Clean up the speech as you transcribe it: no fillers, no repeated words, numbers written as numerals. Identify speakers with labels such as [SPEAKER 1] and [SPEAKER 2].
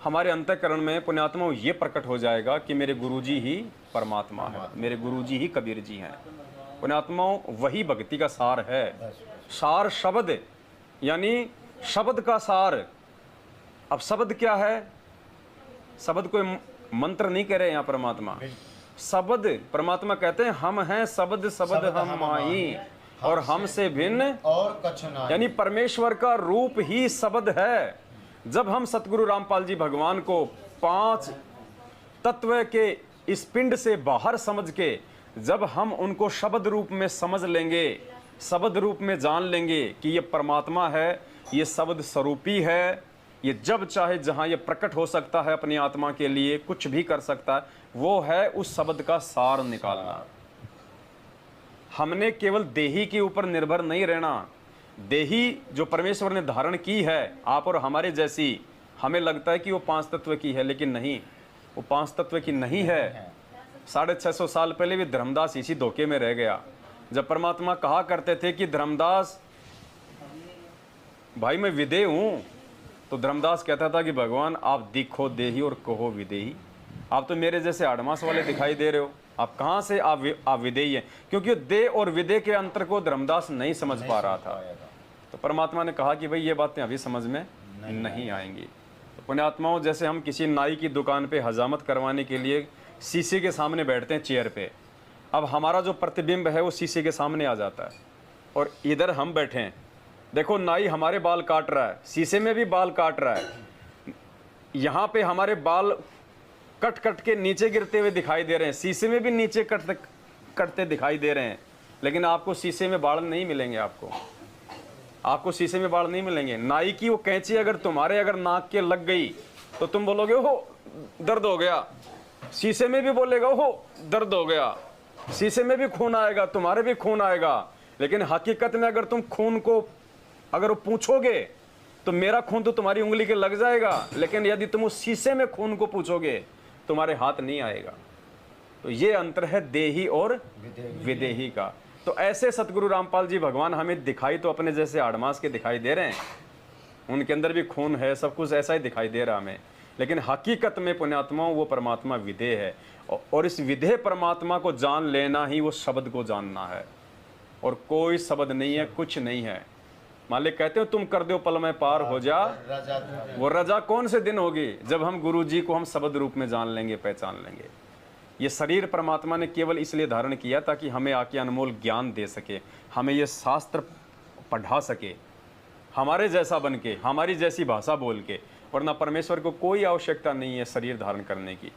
[SPEAKER 1] हमारे अंतःकरण में पुण्यात्मा ये प्रकट हो जाएगा कि मेरे गुरुजी ही परमात्मा है, मेरे गुरुजी ही कबीर जी हैं। पुण्यात्माओं, वही भक्ति का सार है। सार शब्द, यानी शब्द का सार। अब शब्द क्या है? शब्द कोई मंत्र नहीं कह रहे यहाँ परमात्मा। शब्द, परमात्मा कहते हैं हम हैं शब्द, शब्द हम माई और हमसे भिन्न
[SPEAKER 2] और कछु नहीं।
[SPEAKER 1] यानी परमेश्वर का रूप ही शब्द है। जब हम सतगुरु रामपाल जी भगवान को 5 तत्व के इस पिंड से बाहर समझ के जब हम उनको शब्द रूप में समझ लेंगे, शब्द रूप में जान लेंगे कि ये परमात्मा है, ये शब्द स्वरूपी है, ये जब चाहे जहां ये प्रकट हो सकता है, अपनी आत्मा के लिए कुछ भी कर सकता है, वो है उस शब्द का सार निकालना। हमने केवल देही के ऊपर निर्भर नहीं रहना। देही जो परमेश्वर ने धारण की है आप और हमारे जैसी, हमें लगता है कि वो 5 तत्व की है, लेकिन नहीं, वो 5 तत्व की नहीं है। 650 साल पहले भी धर्मदास इसी धोखे में रह गया। जब परमात्मा कहा करते थे कि धर्मदास भाई मैं विदेह हूं, तो धर्मदास कहता था कि भगवान आप दिखो देही और कहो विदेही। आप तो मेरे जैसे आड़मास वाले दिखाई दे रहे हो, आप कहाँ से आप विदेही हैं? क्योंकि देह और विदेह के अंतर को धर्मदास नहीं समझ पा रहा था। तो परमात्मा ने कहा कि भाई ये बातें अभी समझ में नहीं आएंगी। तो पुण्यात्माओं, जैसे हम किसी नाई की दुकान पे हजामत करवाने के लिए शीशे के सामने बैठते हैं चेयर पे, अब हमारा जो प्रतिबिंब है वो शीशे के सामने आ जाता है और इधर हम बैठे हैं। देखो नाई हमारे बाल काट रहा है, शीशे में भी बाल काट रहा है, यहाँ पे हमारे बाल कट कट के नीचे गिरते हुए दिखाई दे रहे हैं, शीशे में भी नीचे कटते दिखाई दे रहे हैं, लेकिन आपको शीशे में बाल नहीं मिलेंगे। आपको शीशे में बाल नहीं मिलेंगे। नाई की वो कैंची अगर नाक के लग गई तो तुम बोलोगे ओहो दर्द हो गया, शीशे में भी बोलेगा ओहो दर्द हो गया, शीशे में भी खून आएगा, तुम्हारे भी खून आएगा। लेकिन हकीकत में अगर तुम खून को अगर पूछोगे तो मेरा खून तो तुम्हारी उंगली के लग जाएगा, लेकिन यदि तुम उस शीशे में खून को पूछोगे तुम्हारे हाथ नहीं आएगा। तो ये अंतर है देही और विदेही का। तो ऐसे सतगुरु रामपाल जी भगवान हमें दिखाई तो अपने जैसे आड़मास के दिखाई दे रहे हैं, उनके अंदर भी खून है, सब कुछ ऐसा ही दिखाई दे रहा हमें, लेकिन हकीकत में पुण्यात्माओं वो परमात्मा विदेह है। और इस विदेह परमात्मा को जान लेना ही वो शब्द को जानना है, और कोई शब्द नहीं है, कुछ नहीं है। मालिक कहते हो तुम कर दो पल में पार हो जा, वो रजा कौन से दिन होगी जब हम गुरु जी को हम शब्द रूप में जान लेंगे, पहचान लेंगे। ये शरीर परमात्मा ने केवल इसलिए धारण किया ताकि हमें आके अनमोल ज्ञान दे सके, हमें ये शास्त्र पढ़ा सके, हमारे जैसा बन के, हमारी जैसी भाषा बोल के। वरना परमेश्वर को कोई आवश्यकता नहीं है शरीर धारण करने की।